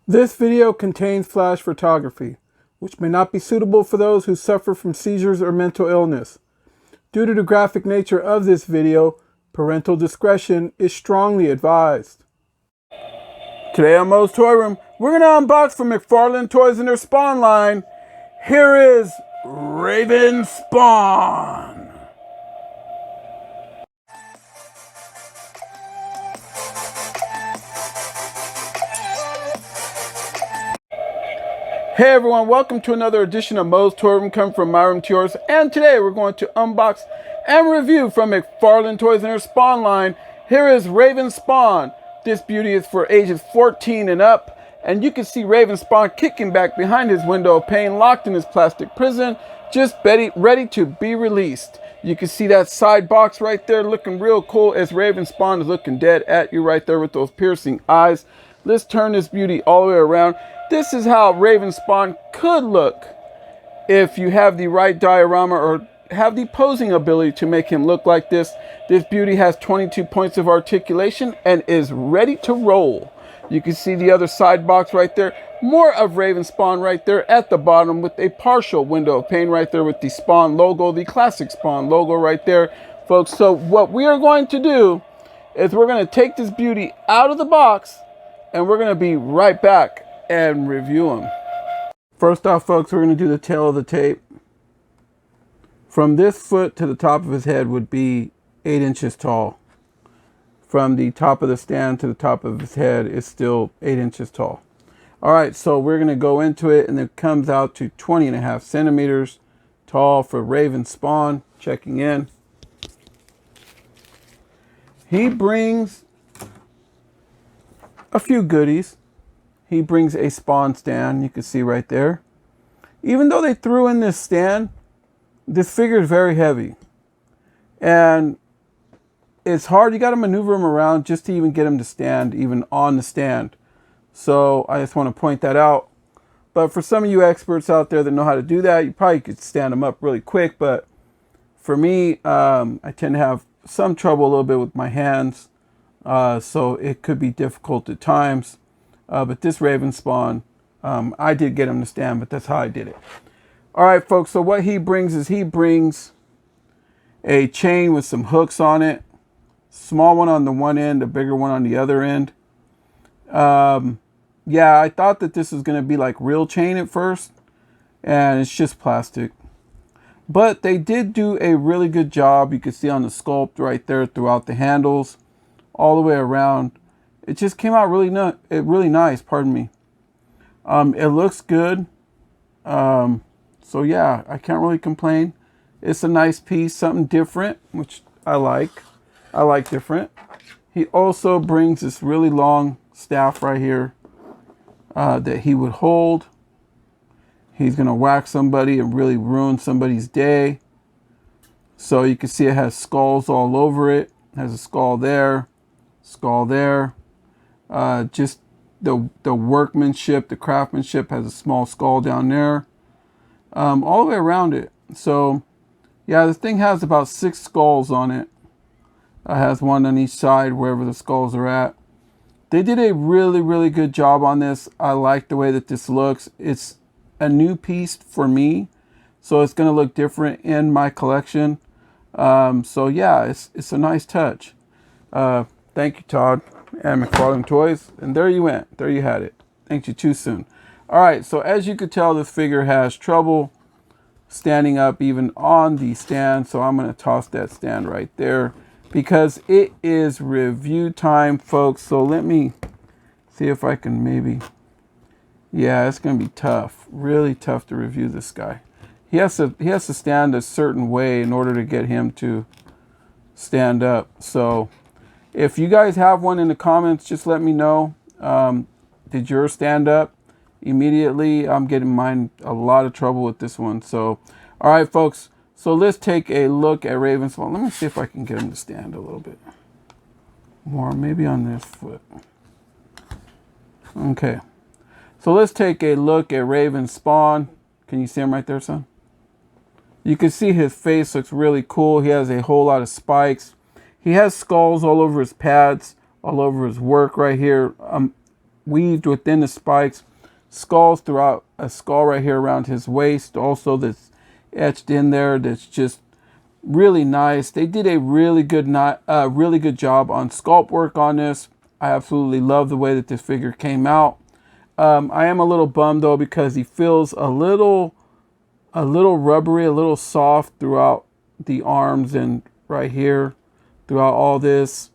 This video contains flash photography, which may not be suitable for those who suffer from seizures or mental illness. Due to the graphic nature of this video, parental discretion is strongly advised. Today on MOE'S Toy Room, we're going to unbox from McFarlane Toys in their Spawn line. Here is Raven Spawn. Hey everyone, welcome to another edition of MOE'S Toy Room, coming from my room to yours. And today we're going to unbox and review from McFarlane Toys in their Spawn line. Here is Raven Spawn. This beauty is for ages 14 and up. And you can see Raven Spawn kicking back behind his window of pain, locked in his plastic prison, just ready to be released. You can see that side box right there looking real cool as Raven Spawn is looking dead at you right there with those piercing eyes. Let's turn this beauty all the way around. This is how Raven Spawn could look if you have the right diorama or have the posing ability to make him look like this. This beauty has 22 points of articulation and is ready to roll. You can see the other side box right there. More of Raven Spawn right there at the bottom with a partial window of pain right there with the Spawn logo, the classic Spawn logo right there, folks. So what we are going to do is we're going to take this beauty out of the box and we're going to be right back and review them. First off, folks, we're going to do the tail of the tape. From this foot to the top of his head would be 8 inches tall. From the top of the stand to the top of his head is still 8 inches tall. All right, so we're going to go into it, and it comes out to 20.5 centimeters tall for Raven Spawn. Checking in. He brings a few goodies. He brings a Spawn stand, you can see right there. Even though they threw in this stand, this figure is very heavy. And it's hard, you got to maneuver him around just to even get him to stand, even on the stand. So I just want to point that out. But for some of you experts out there that know how to do that, you probably could stand him up really quick. But for me, I tend to have some trouble a little bit with my hands. So it could be difficult at times. But this Raven Spawn, I did get him to stand, but that's how I did it. All right, folks, so what he brings is he brings a chain with some hooks on it. Small one on the one end, a bigger one on the other end. Yeah, I thought that this was going to be like real chain at first, and it's just plastic. But they did do a really good job. You can see on the sculpt right there throughout the handles, all the way around. It just came out really nice, pardon me. It looks good. So yeah, I can't really complain. It's a nice piece, something different, which I like. I like different. He also brings this really long staff right here that he would hold. He's gonna whack somebody and really ruin somebody's day. So you can see it has skulls all over it. It has a skull there, skull there. Just the workmanship, the craftsmanship has a small skull down there. All the way around it. So yeah, this thing has about 6 skulls on it. It has one on each side wherever the skulls are at. They did a really good job on this. I like the way that this looks. It's a new piece for me, so it's going to look different in my collection. So yeah, it's a nice touch. Thank you, Todd and McFarlane Toys. And there you went. There you had it. Thank you too soon. All right, so as you could tell, this figure has trouble standing up even on the stand. So I'm going to toss that stand right there because it is review time, folks. So let me see if I can maybe... Yeah, it's going to be tough. Really tough to review this guy. He has to stand a certain way in order to get him to stand up. So if you guys have one in the comments, just let me know. Did yours stand up immediately? I'm getting mine a lot of trouble with this one. So, all right, folks. So let's take a look at Raven Spawn. Let me see if I can get him to stand a little bit more. Maybe on this foot. Okay. So let's take a look at Raven Spawn. Can you see him right there, son? You can see his face looks really cool. He has a whole lot of spikes. He has skulls all over his pads, all over his work right here. weaved within the spikes. Skulls throughout, a skull right here around his waist also that's etched in there. That's just really nice. They did a really good job on sculpt work on this. I absolutely love the way that this figure came out. I am a little bummed though because he feels a little rubbery, a little soft throughout the arms and right here throughout all this.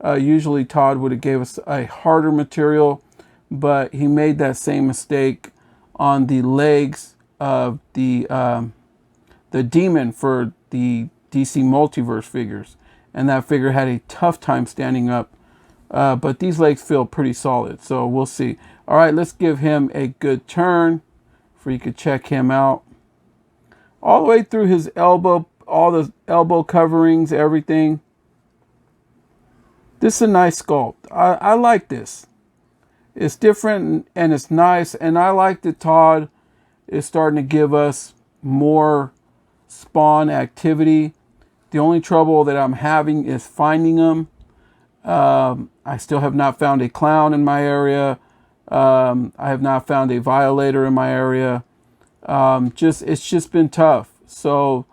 Usually Todd would have gave us a harder material, but he made that same mistake on the legs of the demon for the DC Multiverse figures, and that figure had a tough time standing up, but these legs feel pretty solid, so we'll see. All right, let's give him a good turn for you could check him out all the way through his elbow, all the elbow coverings, everything. This is a nice sculpt. I like this. It's different and it's nice, and I like that Todd is starting to give us more Spawn activity. The only trouble that I'm having is finding them. I still have not found a clown in my area. I have not found a violator in my area. It's just been tough. So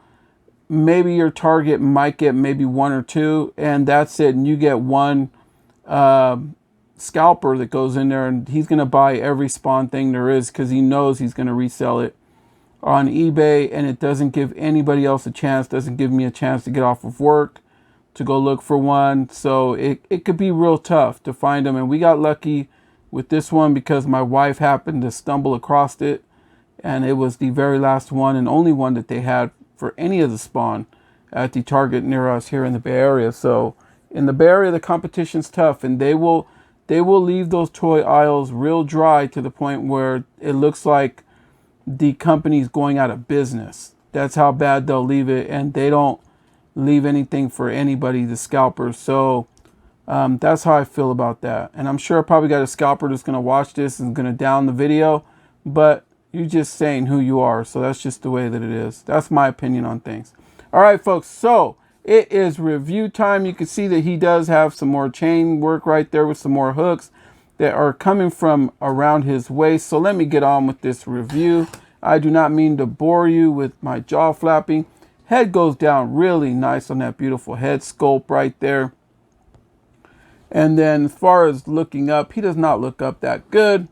maybe your target might get maybe one or two, and that's it. And you get one scalper that goes in there, and he's going to buy every Spawn thing there is because he knows he's going to resell it on eBay, and it doesn't give anybody else a chance, doesn't give me a chance to get off of work to go look for one. So it could be real tough to find them, and we got lucky with this one because my wife happened to stumble across it, and it was the very last one and only one that they had for any of the Spawn at the Target near us here in the Bay Area. So in the Bay Area, the competition's tough, and they will leave those toy aisles real dry to the point where it looks like the company's going out of business. That's how bad they'll leave it, and they don't leave anything for anybody, the scalpers. So that's how I feel about that. And I'm sure I probably got a scalper that's going to watch this and going to down the video, but you're just saying who you are. So that's just the way that it is. That's my opinion on things. All right, folks. So it is review time. You can see that he does have some more chain work right there with some more hooks that are coming from around his waist. So let me get on with this review. I do not mean to bore you with my jaw flapping. Head goes down really nice on that beautiful head sculpt right there. And then as far as looking up, he does not look up that good.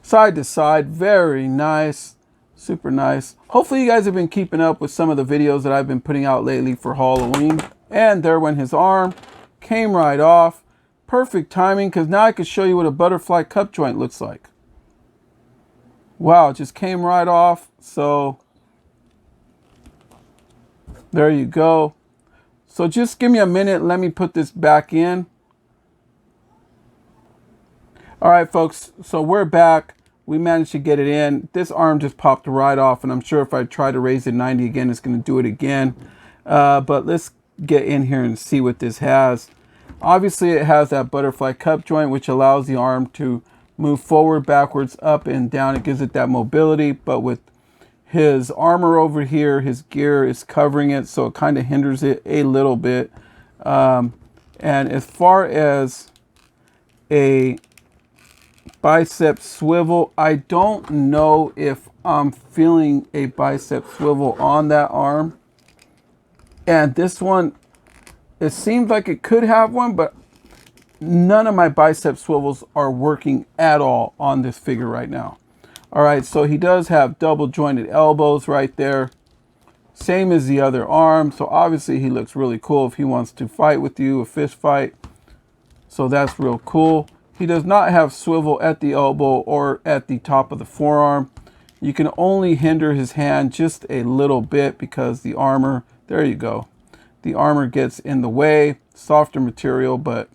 Side to side, very nice, super nice. Hopefully you guys have been keeping up with some of the videos that I've been putting out lately for Halloween. And there went his arm, came right off. Perfect timing, because now I can show you what a butterfly cup joint looks like. Wow, it just came right off. So there you go. So just give me a minute. Let me put this back in. All right, folks. So we're back. We managed to get it in. This arm just popped right off, and I'm sure if I try to raise it 90 again, it's going to do it again. But let's get in here and see what this has. Obviously, it has that butterfly cup joint, which allows the arm to move forward, backwards, up, and down. It gives it that mobility, but with his armor over here, his gear is covering it, so it kind of hinders it a little bit. And as far as a bicep swivel, I don't know if I'm feeling a bicep swivel on that arm. And this one, it seems like it could have one, but none of my bicep swivels are working at all on this figure right now. All right, so he does have double jointed elbows right there. Same as the other arm. So obviously he looks really cool if he wants to fight with you, a fist fight. So that's real cool. He does not have swivel at the elbow or at the top of the forearm. You can only hinder his hand just a little bit because the armor, there you go. The armor gets in the way, softer material, but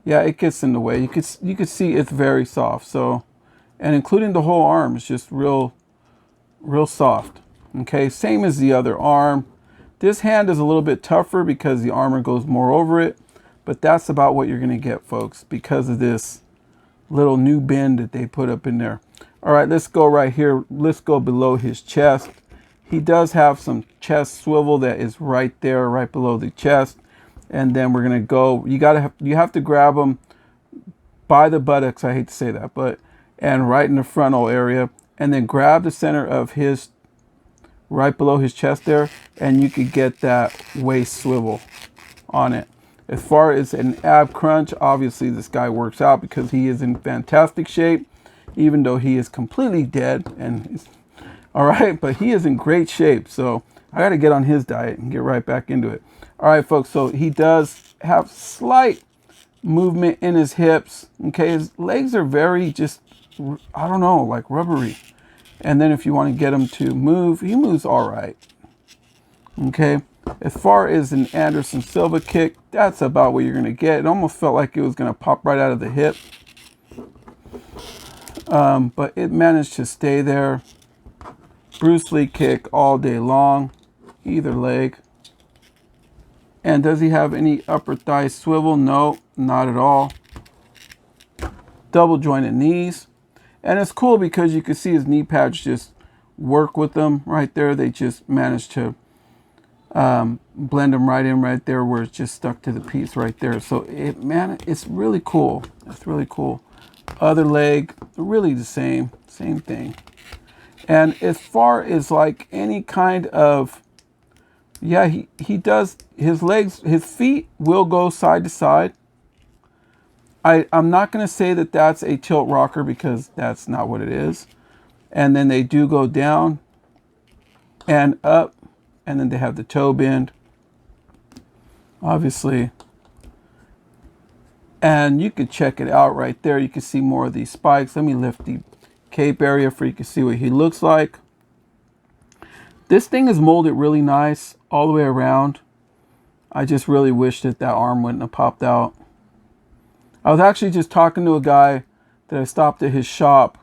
yeah, it gets in the way. You could see it's very soft. So, and including the whole arm is just real soft. Okay, same as the other arm. This hand is a little bit tougher because the armor goes more over it, but that's about what you're gonna get, folks, because of this little new bend that they put up in there. All right, let's go right here. Let's go below his chest. He does have some chest swivel that is right there, right below the chest. And then we're gonna go, you have to grab him by the buttocks, I hate to say that, but, and right in the frontal area, and then grab the center of his, right below his chest there, and you could get that waist swivel on it. As far as an ab crunch, obviously this guy works out because he is in fantastic shape, even though he is completely dead. And all right, but he is in great shape. So I got to get on his diet and get right back into it. All right, folks. So he does have slight movement in his hips. Okay, his legs are very just, I don't know, like rubbery. And then if you want to get him to move, he moves all right. Okay. As far as an Anderson Silva kick, that's about what you're going to get. It almost felt like it was going to pop right out of the hip. But it managed to stay there. Bruce Lee kick all day long, either leg. And does he have any upper thigh swivel? No, not at all. Double jointed knees. And it's cool because you can see his knee pads just work with them right there. They just managed to blend them right in right there where it's just stuck to the piece right there. So it's really cool. It's really cool. Other leg, really the same thing. And as far as like any kind of, yeah, he does, his legs, his feet will go side to side. I'm not going to say that that's a tilt rocker because that's not what it is. And then they do go down and up. And then they have the toe bend, obviously. And you can check it out right there. You can see more of these spikes. Let me lift the cape area for you can see what he looks like. This thing is molded really nice all the way around. I just really wish that that arm wouldn't have popped out. I was actually just talking to a guy that I stopped at his shop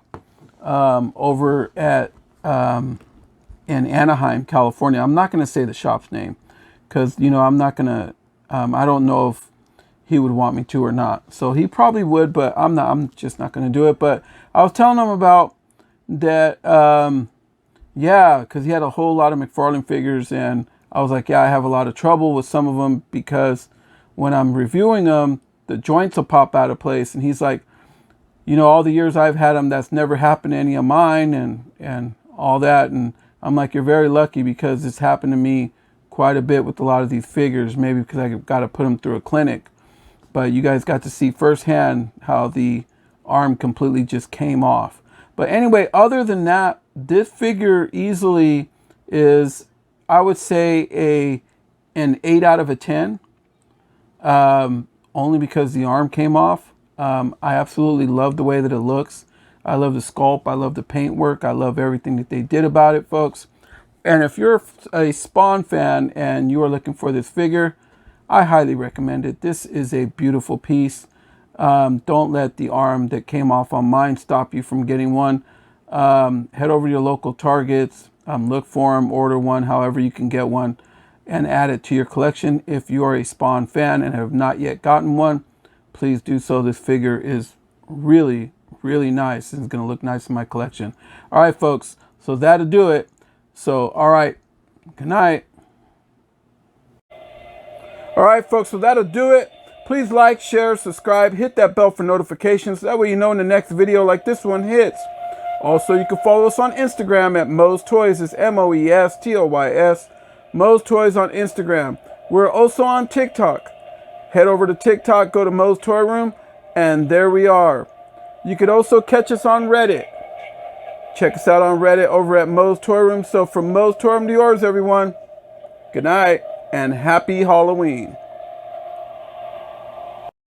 over at... in Anaheim, California. I'm not going to say the shop's name because, you know, I'm not going to, I don't know if he would want me to or not. So he probably would, but I'm just not going to do it. But I was telling him about that, yeah, because he had a whole lot of McFarlane figures. And I was like, yeah, I have a lot of trouble with some of them because when I'm reviewing them, the joints will pop out of place. And he's like, you know, all the years I've had them, that's never happened to any of mine and all that. And I'm like, you're very lucky because it's happened to me quite a bit with a lot of these figures, maybe because I got to put them through a clinic. But you guys got to see firsthand how the arm completely just came off. But anyway, other than that, this figure easily is, I would say, an 8 out of a 10. Only because the arm came off. I absolutely love the way that it looks. I love the sculpt. I love the paintwork. I love everything that they did about it, folks. And if you're a Spawn fan and you are looking for this figure, I highly recommend it. This is a beautiful piece. Don't let the arm that came off on mine stop you from getting one. Head over to your local Targets, look for them, order one, however you can get one, and add it to your collection. If you are a Spawn fan and have not yet gotten one, please do so. This figure is really nice and it's going to look nice in my collection. All right, folks, so that'll do it. So, all right, good night. All right, folks, so that'll do it. Please like, share, subscribe, hit that bell for notifications. That way you know when the next video like this one hits. Also, you can follow us on Instagram at MOE'S Toys. It's MOE'S, MOE'S Toys on Instagram. We're also on TikTok. Head over to TikTok, go to MOE'S Toy Room, and there we are. You could also catch us on Reddit. Check us out on Reddit over at MOE'S Toy Room. So from MOE'S Toy Room to yours, everyone, good night and happy Halloween.